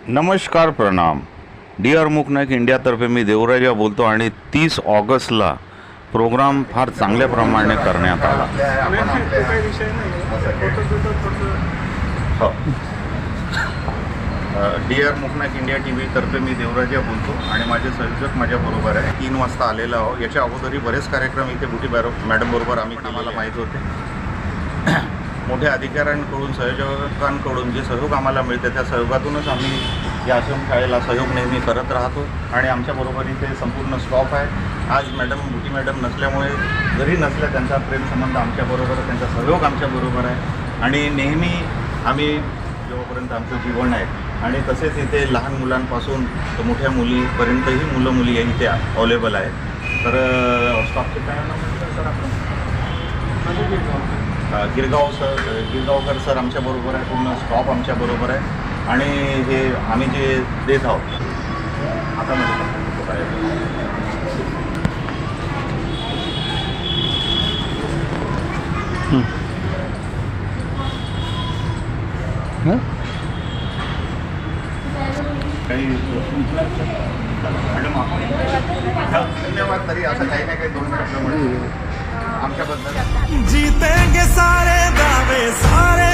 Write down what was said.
नमस्कार, प्रणाम. डी.आर. मूकनायक इंडियातर्फे मी देवराजा बोलतो आणि 30 ऑगस्टला प्रोग्राम फार चांगल्या प्रमाणे करण्यात आला. हो. डी.आर. मूकनायक इंडिया TV तर्फे मी देवराजा बोलतो आणि माझे संयोजक माझ्याबरोबर आहे. 3 वाजता आलेला आहो. याच्या अगोदरही बरेच कार्यक्रम इथे बुटी मॅडम बरोबर आम्ही आम्हाला माहीत होते. मोठ्या अधिकाऱ्यांकडून संयोजकांकडून जे सहयोग आम्हाला मिळते त्या सहयोगातूनच आम्ही या आश्रमशाळेला सहयोग नेहमी करत राहतो आणि आमच्याबरोबर इथे संपूर्ण स्टॉफ आहे. आज बुटी मॅडम नसल्यामुळे जरी नसल्या त्यांचा प्रेमसंबंध आमच्याबरोबर, त्यांचा सहयोग आमच्याबरोबर आहे आणि नेहमी आम्ही जेव्हापर्यंत आमचं जीवन आहे आणि तसेच इथे लहान मुलांपासून तर मोठ्या मुलीपर्यंतही मुलं मुली इथे अवेलेबल आहे. तर स्टॉफचे काय नाव म्हटलं सर आपण? गिरगावकर सर आमच्याबरोबर आहे. पूर्ण स्टॉफ आमच्याबरोबर आहे आणि हे आम्ही जे देत आहोत आता काही मॅडम धन्यवाद. तरी असं काही ना काही 2 शब्द आमच्याबद्दल. जीतेंगे सारे दावे सारे